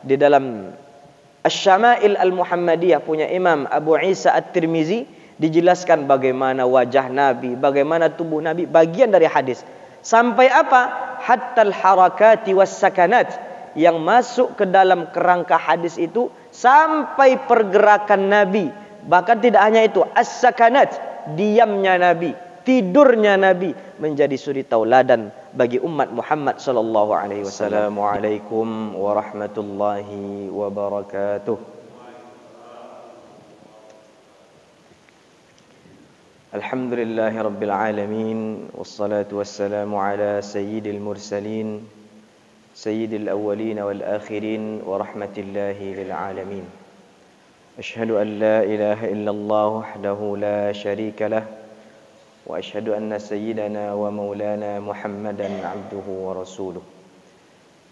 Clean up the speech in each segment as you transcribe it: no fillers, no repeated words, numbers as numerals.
di dalam Asy-Syama'il Al-Muhammadiyah punya Imam Abu Isa At-Tirmizi dijelaskan bagaimana wajah Nabi, bagaimana tubuh Nabi, bagian dari hadis. Sampai apa? Hattal harakati was sakanat, yang masuk ke dalam kerangka hadis itu sampai pergerakan Nabi. Bahkan tidak hanya itu, as-sakanat, diamnya Nabi, tidurnya Nabi menjadi suri tauladan bagi umat Muhammad sallallahu alaihi wasallam. Assalamualaikum warahmatullahi wabarakatuh. Alhamdulillahi rabbil alamin, wassalatu wassalamu ala sayyidil mursalin, sayyidil awwalin wal akhirin, wa rahmatillahi lil alamin. Ashhadu an la ilaha illallah wahdahu la syarika lah, wa ashhadu anna sayyidana wa maulana Muhammadan abduhu wa rasuluh.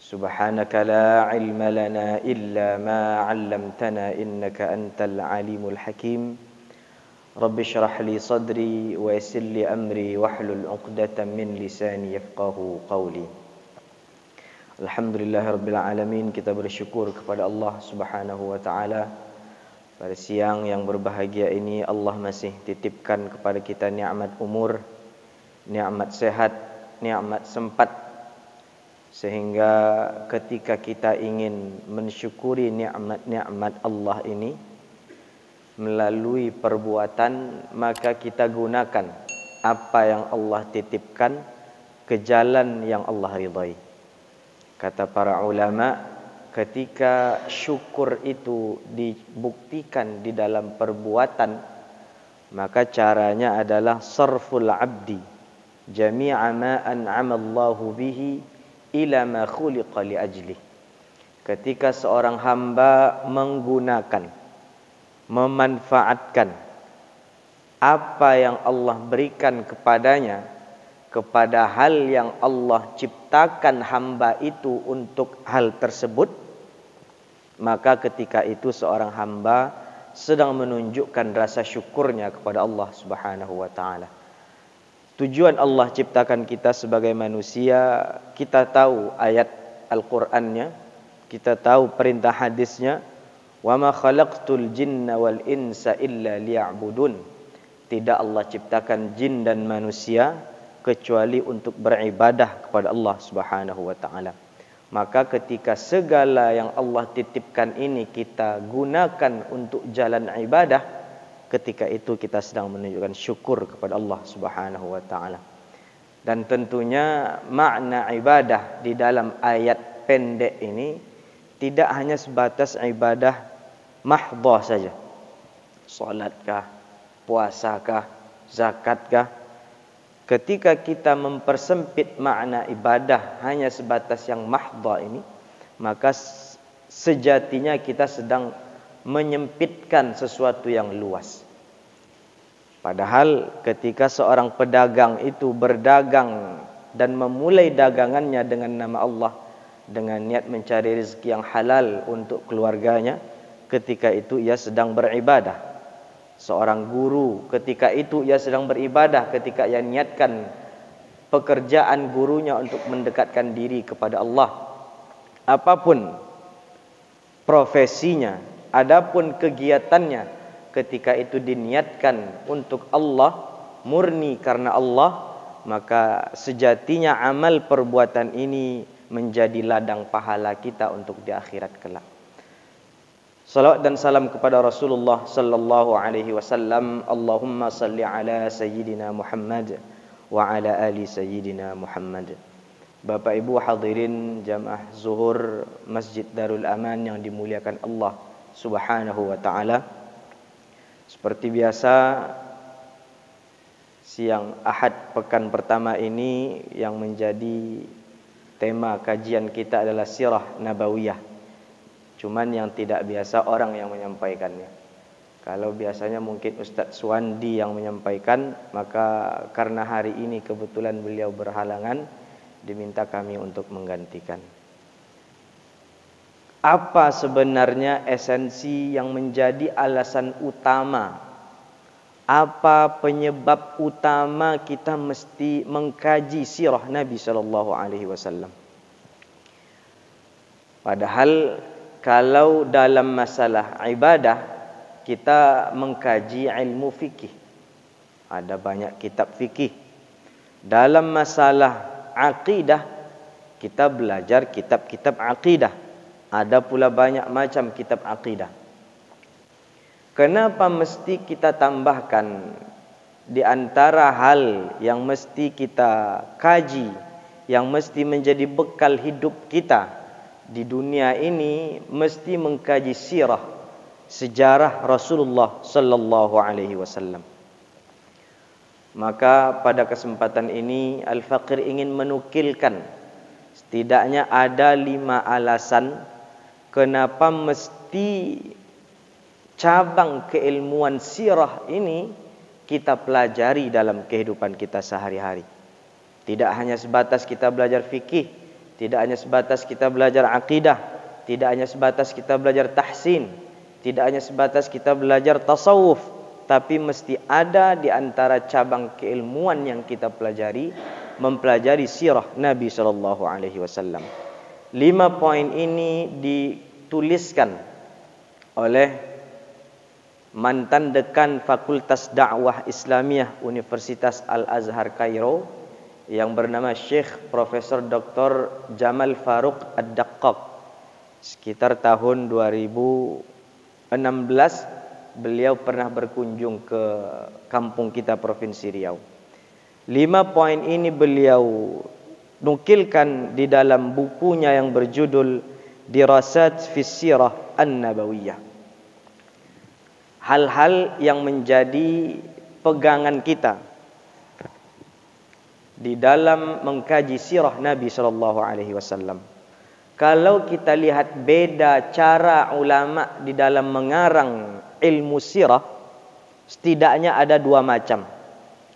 Subhanaka la ilma lana illa ma 'allamtana innaka antal alimul hakim. Rabbi syrah li sadri wa yassir li amri wahlul 'uqdatam min lisani yafqahu qawli. Alhamdulillahirabbil alamin, kita bersyukur kepada Allah Subhanahu wa taala. Pada siang yang berbahagia ini Allah masih titipkan kepada kita nikmat umur, nikmat sehat, nikmat sempat, sehingga ketika kita ingin mensyukuri nikmat-nikmat Allah ini melalui perbuatan, maka kita gunakan apa yang Allah titipkan ke jalan yang Allah ridhai. Kata para ulama, ketika syukur itu dibuktikan di dalam perbuatan, maka caranya adalah sarful abdi jami'a ma an'ama Allahu bihi ila ma khuliqa li ajlih. Ketika seorang hamba menggunakan, memanfaatkan apa yang Allah berikan kepadanya kepada hal yang Allah ciptakan hamba itu untuk hal tersebut, maka ketika itu seorang hamba sedang menunjukkan rasa syukurnya kepada Allah Subhanahu wa taala. Tujuan Allah ciptakan kita sebagai manusia, kita tahu ayat Al-Qur'annya, kita tahu perintah hadisnya, wa ma khalaqtul jinna wal insa illa liya'budun. Tidak Allah ciptakan jin dan manusia kecuali untuk beribadah kepada Allah Subhanahu wa taala. Maka ketika segala yang Allah titipkan ini kita gunakan untuk jalan ibadah, ketika itu kita sedang menunjukkan syukur kepada Allah Subhanahu wa taala. Dan tentunya makna ibadah di dalam ayat pendek ini tidak hanya sebatas ibadah mahdhah saja. Salatkah, puasakah, zakatkah? Ketika kita mempersempit makna ibadah hanya sebatas yang mahdhah ini, maka sejatinya kita sedang menyempitkan sesuatu yang luas. Padahal ketika seorang pedagang itu berdagang dan memulai dagangannya dengan nama Allah, dengan niat mencari rezeki yang halal untuk keluarganya, ketika itu ia sedang beribadah. Seorang guru ketika itu ia sedang beribadah ketika ia niatkan pekerjaan gurunya untuk mendekatkan diri kepada Allah. Apapun profesinya, adapun kegiatannya, ketika itu diniatkan untuk Allah, murni karena Allah, maka sejatinya amal perbuatan ini menjadi ladang pahala kita untuk di akhirat kelak. Salawat dan salam kepada Rasulullah sallallahu alaihi wasallam. Allahumma salli ala sayyidina Muhammad wa ala ali sayyidina Muhammad. Bapak Ibu hadirin jamaah zuhur Masjid Darul Aman yang dimuliakan Allah Subhanahu wa taala. Seperti biasa, siang Ahad pekan pertama ini yang menjadi tema kajian kita adalah sirah nabawiyah. Cuman yang tidak biasa orang yang menyampaikannya. Kalau biasanya mungkin Ustadz Suwandi yang menyampaikan, maka karena hari ini kebetulan beliau berhalangan, diminta kami untuk menggantikan. Apa sebenarnya esensi yang menjadi alasan utama? Apa penyebab utama kita mesti mengkaji sirah Nabi sallallahu alaihi wasallam? Padahal kalau dalam masalah ibadah kita mengkaji ilmu fikih, ada banyak kitab fikih. Dalam masalah aqidah kita belajar kitab-kitab aqidah, ada pula banyak macam kitab aqidah. Kenapa mesti kita tambahkan di antara hal yang mesti kita kaji, yang mesti menjadi bekal hidup kita di dunia ini, mesti mengkaji sirah, sejarah Rasulullah sallallahu alaihi wasallam. Maka pada kesempatan ini Al-Faqir ingin menukilkan setidaknya ada 5 alasan kenapa mesti cabang keilmuan sirah ini kita pelajari dalam kehidupan kita sehari-hari. Tidak hanya sebatas kita belajar fikih, tidak hanya sebatas kita belajar akidah, tidak hanya sebatas kita belajar tahsin, tidak hanya sebatas kita belajar tasawuf, tapi mesti ada di antara cabang keilmuan yang kita pelajari, mempelajari sirah Nabi sallallahu alaihi wasallam. 5 poin ini dituliskan oleh mantan dekan Fakultas Dakwah Islamiyah Universitas Al-Azhar Kairo yang bernama Syekh Profesor Dr. Jamal Faruq Ad-Daqqaq. Sekitar tahun 2016 beliau pernah berkunjung ke kampung kita Provinsi Riau. 5 poin ini beliau nukilkan di dalam bukunya yang berjudul Dirasat fi Sirah An-Nabawiyah. Hal-hal yang menjadi pegangan kita di dalam mengkaji sirah Nabi sallallahu alaihi wasallam. Kalau kita lihat beda cara ulama di dalam mengarang ilmu sirah, setidaknya ada 2 macam.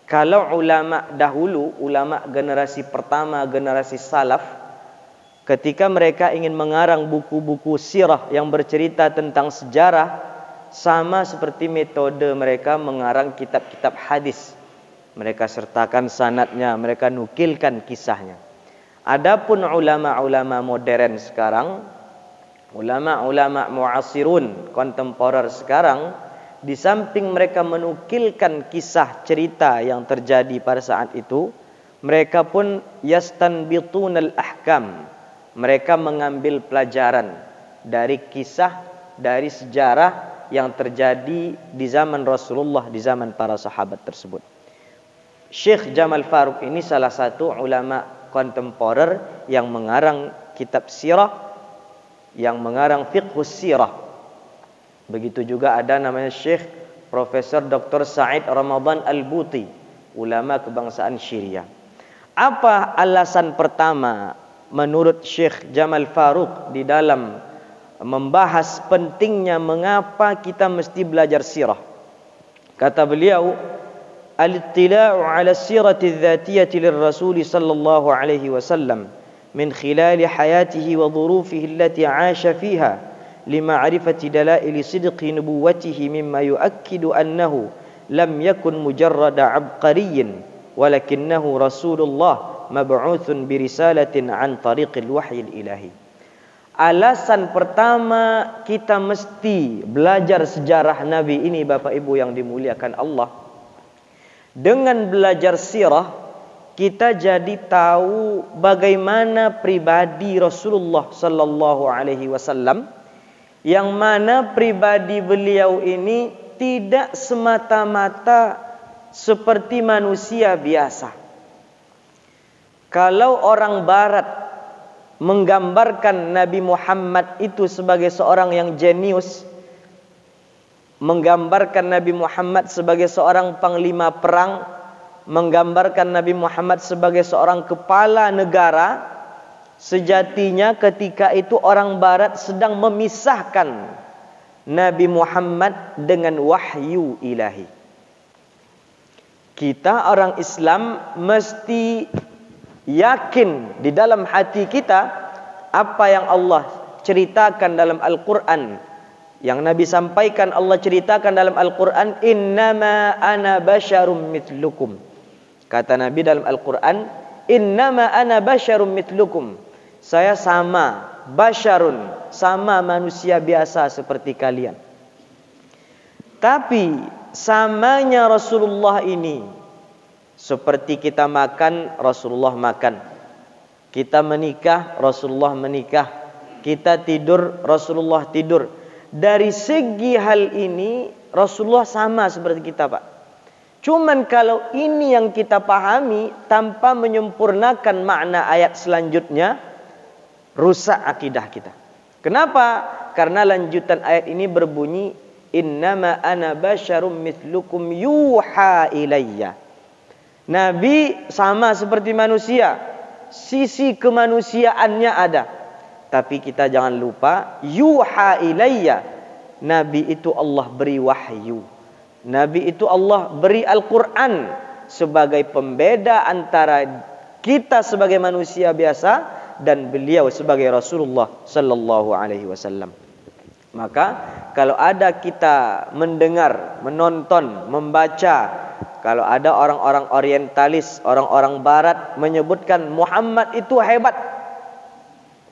Kalau ulama dahulu, ulama generasi pertama, generasi salaf, ketika mereka ingin mengarang buku-buku sirah yang bercerita tentang sejarah, sama seperti metode mereka mengarang kitab-kitab hadis. Mereka sertakan sanadnya, mereka nukilkan kisahnya. Adapun ulama-ulama modern sekarang, ulama-ulama muasirun, kontemporer sekarang, di samping mereka menukilkan kisah cerita yang terjadi pada saat itu, mereka pun yastanbitunal ahkam. Mereka mengambil pelajaran dari kisah, dari sejarah yang terjadi di zaman Rasulullah, di zaman para sahabat tersebut. Syekh Jamal Faruq ini salah satu ulama kontemporer yang mengarang kitab sirah, yang mengarang fiqhus sirah. Begitu juga ada namanya Syekh Profesor Dr. Said Ramadan Al-Buti, ulama kebangsaan Syria. Apa alasan pertama menurut Syekh Jamal Faruq di dalam membahas pentingnya mengapa kita mesti belajar sirah? Kata beliau, al-ittila'u 'ala sirati adh-dhatiyati lir-rasul sallallahu alaihi wasallam min khilal hayatihi wa dhurufihi allati 'asha fiha lima'rifati dalail sidqi nubuwwatihi mimma yu'akkidu annahu lam yakun mujarrada 'abqariyyin walakinnahu rasulullah mab'utsun bi risalatin 'an tariqil wahyil ilahi. Alasan pertama kita mesti belajar sejarah Nabi ini, Bapak Ibu yang dimuliakan Allah. Dengan belajar sirah, kita jadi tahu bagaimana pribadi Rasulullah sallallahu alaihi wasallam, yang mana pribadi beliau ini tidak semata-mata seperti manusia biasa. Kalau orang barat menggambarkan Nabi Muhammad itu sebagai seorang yang jenius, menggambarkan Nabi Muhammad sebagai seorang panglima perang, menggambarkan Nabi Muhammad sebagai seorang kepala negara, sejatinya ketika itu orang barat sedang memisahkan Nabi Muhammad dengan wahyu ilahi. Kita orang Islam mesti yakin di dalam hati kita apa yang Allah ceritakan dalam Al-Quran, yang Nabi sampaikan, Allah ceritakan dalam Al-Quran, innama ana basyarum mithlukum. Kata Nabi dalam Al-Quran, innama ana basyarum mithlukum, Saya sama, basyarun, sama manusia biasa seperti kalian. Tapi samanya Rasulullah ini, seperti kita makan, Rasulullah makan. Kita menikah, Rasulullah menikah. Kita tidur, Rasulullah tidur. Dari segi hal ini, Rasulullah sama seperti kita, Pak. Cuman kalau ini yang kita pahami tanpa menyempurnakan makna ayat selanjutnya, rusak akidah kita. Kenapa? Karena lanjutan ayat ini berbunyi, innama ana basyarum mithlukum yuha ilayya. Nabi sama seperti manusia, sisi kemanusiaannya ada. Tapi kita jangan lupa, yuha ilayya. Nabi itu Allah beri wahyu. Nabi itu Allah beri Al-Quran sebagai pembeda antara kita sebagai manusia biasa dan beliau sebagai Rasulullah sallallahu alaihi wasallam. Maka kalau ada kita mendengar, menonton, membaca, kalau ada orang-orang orientalis, orang-orang barat menyebutkan Muhammad itu hebat,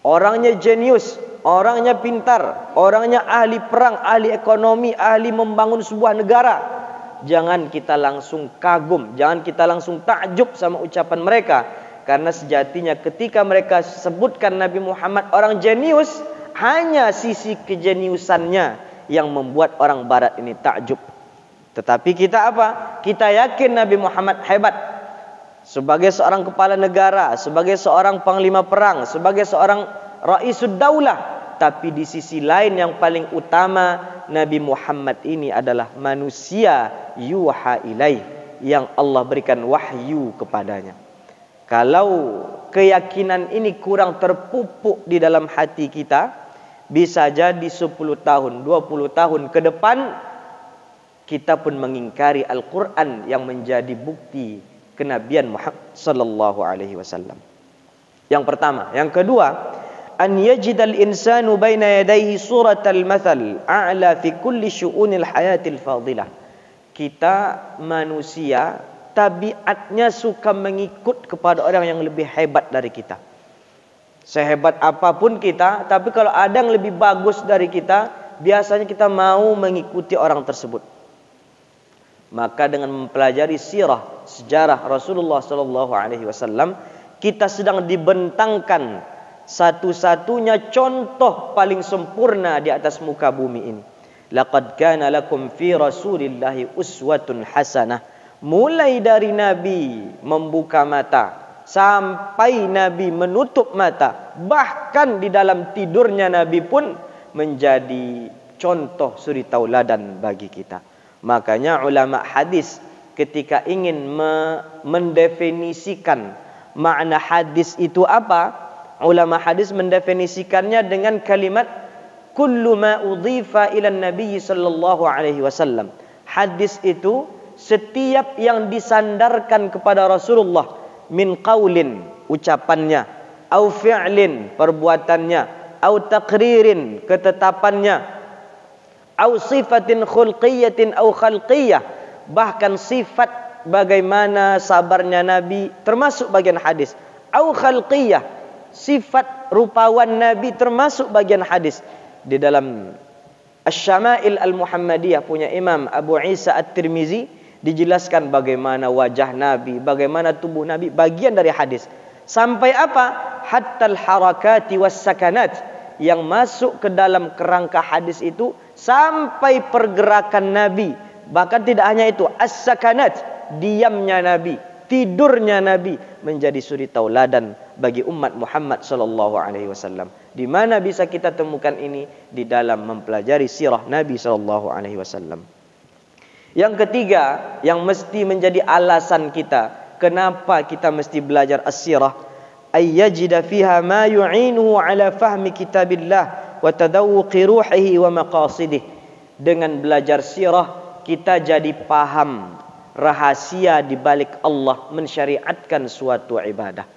orangnya jenius, orangnya pintar, orangnya ahli perang, ahli ekonomi, ahli membangun sebuah negara, jangan kita langsung kagum, jangan kita langsung takjub sama ucapan mereka. Karena sejatinya ketika mereka sebutkan Nabi Muhammad orang jenius, hanya sisi kejeniusannya yang membuat orang barat ini takjub. Tetapi kita apa? Kita yakin Nabi Muhammad hebat. Sebagai seorang kepala negara, sebagai seorang panglima perang, sebagai seorang Raisud Daulah. Tapi di sisi lain yang paling utama, Nabi Muhammad ini adalah manusia yuha ilaih, yang Allah berikan wahyu kepadanya. Kalau keyakinan ini kurang terpupuk di dalam hati kita, bisa jadi 10 tahun, 20 tahun ke depan, kita pun mengingkari Al-Quran yang menjadi bukti kenabian Muhammad sallallahu alaihi wasallam. Yang pertama. Yang kedua, an yajidal insanu baina yadayhi suratal mathal a'la fi kulli syu'unil hayatil fadilah. Kita manusia tabiatnya suka mengikut kepada orang yang lebih hebat dari kita. Sehebat apapun kita, tapi kalau ada yang lebih bagus dari kita, biasanya kita mau mengikuti orang tersebut. Maka dengan mempelajari sirah, sejarah Rasulullah sallallahu alaihi wasallam, kita sedang dibentangkan satu-satunya contoh paling sempurna di atas muka bumi ini. Laqad kana lakum fi Rasulillahi uswatun hasanah. Mulai dari Nabi membuka mata sampai Nabi menutup mata, bahkan di dalam tidurnya Nabi pun menjadi contoh suri tauladan bagi kita. Makanya ulama hadis ketika ingin mendefinisikan makna hadis itu apa, ulama hadis mendefinisikannya dengan kalimat kullu ma udhifa ila nabi sallallahu alaihi wasallam. Hadis itu setiap yang disandarkan kepada Rasulullah, min qaulin, ucapannya, au fi'lin, perbuatannya, au taqririn, ketetapannya, au sifatin khulqiyatin au khalqiyah, bahkan sifat bagaimana sabarnya Nabi termasuk bagian hadis, au khalqiyah, sifat rupawan Nabi termasuk bagian hadis. Di dalam Asy-Syama'il Al-Muhammadiyah punya Imam Abu Isa At-Tirmizi dijelaskan bagaimana wajah Nabi, bagaimana tubuh Nabi, bagian dari hadis. Sampai apa? Hattal harakati was sakanat, yang masuk ke dalam kerangka hadis itu sampai pergerakan Nabi. Bahkan tidak hanya itu, as-sakanat, diamnya Nabi, tidurnya Nabi menjadi suri tauladan bagi umat Muhammad sallallahu alaihi wasallam. Di mana bisa kita temukan ini? Di dalam mempelajari sirah Nabi sallallahu alaihi wasallam. Yang ketiga, yang mesti menjadi alasan kita kenapa kita mesti belajar as-sirah, ayyajida fiha ma yu'inuhu ala fahmi kitabillah wa tadawwuqi ruhihi wa maqasidih. Dengan belajar sirah kita jadi paham rahasia di balik Allah mensyariatkan suatu ibadah.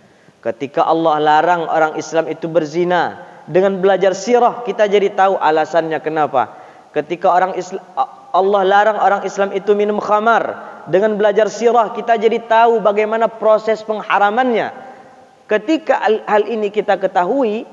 Ketika Allah larang orang Islam itu berzina, dengan belajar sirah kita jadi tahu alasannya kenapa. Ketika Allah larang orang Islam itu minum khamar, dengan belajar sirah kita jadi tahu bagaimana proses pengharamannya. Ketika hal ini kita ketahui,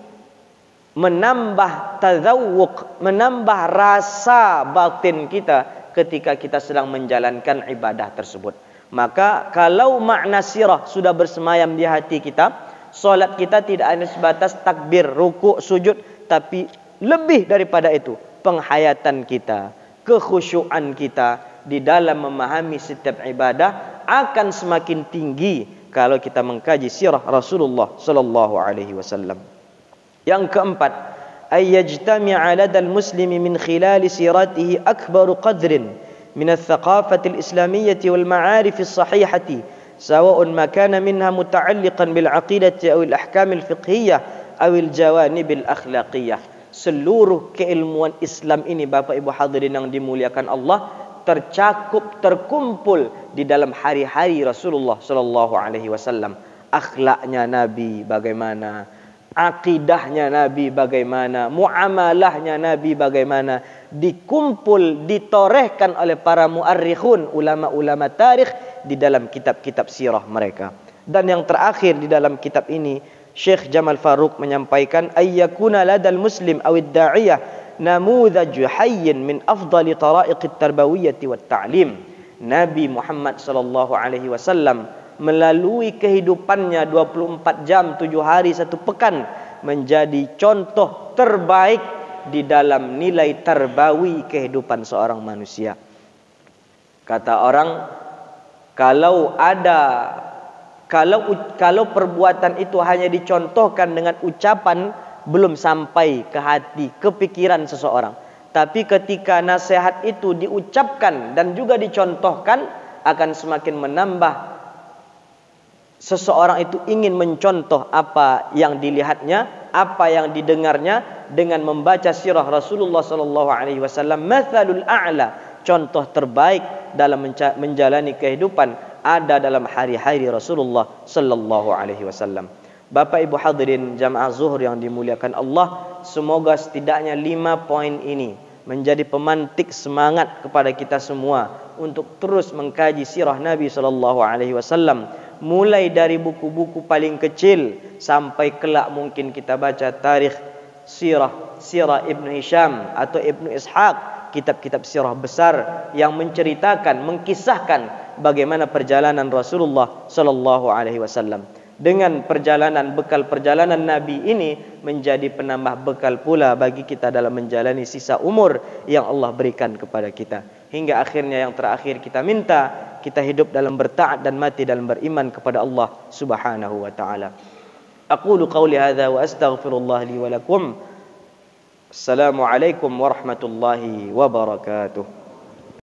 menambah tazawwuq, menambah rasa batin kita ketika kita sedang menjalankan ibadah tersebut. Maka kalau makna sirah sudah bersemayam di hati kita, solat kita tidak hanya sebatas takbir, rukuk, sujud, tapi lebih daripada itu, penghayatan kita, kekhusyuan kita di dalam memahami setiap ibadah akan semakin tinggi kalau kita mengkaji sirah Rasulullah sallallahu alaihi wasallam. Yang keempat, ayyajtami'a ladal muslimi min khilal siratihi akbaru qadrin min al-thaqafati al-islamiyyati wal ma'arif as-sahihati sawa'un ma kana minha muta'alliqan bil 'aqidati aw al-ahkam al-fiqhiyyah aw al-jawanib al-akhlaqiyah. Seluruh keilmuan Islam ini, Bapak Ibu hadirin yang dimuliakan Allah, tercakup, terkumpul di dalam hari-hari Rasulullah sallallahu alaihi wasallam. Akhlaknya Nabi bagaimana, akidahnya Nabi bagaimana, muamalahnya Nabi bagaimana, dikumpul, ditorehkan oleh para muarrikhun, ulama-ulama tarikh di dalam kitab-kitab sirah mereka. Dan yang terakhir di dalam kitab ini, Syekh Jamal Faruq menyampaikan, ayyakuna ladal muslim awid da'iyah namudhaj hayyin min afdali tara'iqit tarbawiyyati wat ta'lim. Nabi Muhammad sallallahu alaihi wasallam melalui kehidupannya 24 jam 7 hari 1 pekan menjadi contoh terbaik di dalam nilai tarbawi kehidupan seorang manusia. Kata orang, kalau perbuatan itu hanya dicontohkan dengan ucapan, belum sampai ke hati, ke pikiran seseorang. Tapi ketika nasihat itu diucapkan dan juga dicontohkan, akan semakin menambah seseorang itu ingin mencontoh apa yang dilihatnya, apa yang didengarnya dengan membaca sirah Rasulullah sallallahu alaihi wasallam. Mathalul a'la, contoh terbaik dalam menjalani kehidupan ada dalam hari-hari Rasulullah sallallahu alaihi wasallam. Bapak Ibu hadirin jamaah zuhur yang dimuliakan Allah, semoga setidaknya 5 poin ini menjadi pemantik semangat kepada kita semua untuk terus mengkaji sirah Nabi sallallahu alaihi wasallam, mulai dari buku-buku paling kecil sampai kelak mungkin kita baca tarikh sirah Ibnu Hisham atau Ibnu Ishaq, kitab-kitab sirah besar yang menceritakan, mengkisahkan bagaimana perjalanan Rasulullah sallallahu alaihi wasallam. Dengan bekal perjalanan Nabi ini menjadi penambah bekal pula bagi kita dalam menjalani sisa umur yang Allah berikan kepada kita. Hingga akhirnya yang terakhir kita minta, kita hidup dalam bertaat dan mati dalam beriman kepada Allah Subhanahu wa taala. Aqulu qawli hadza wa astaghfirullah li wa lakum. Assalamualaikum warahmatullahi wabarakatuh.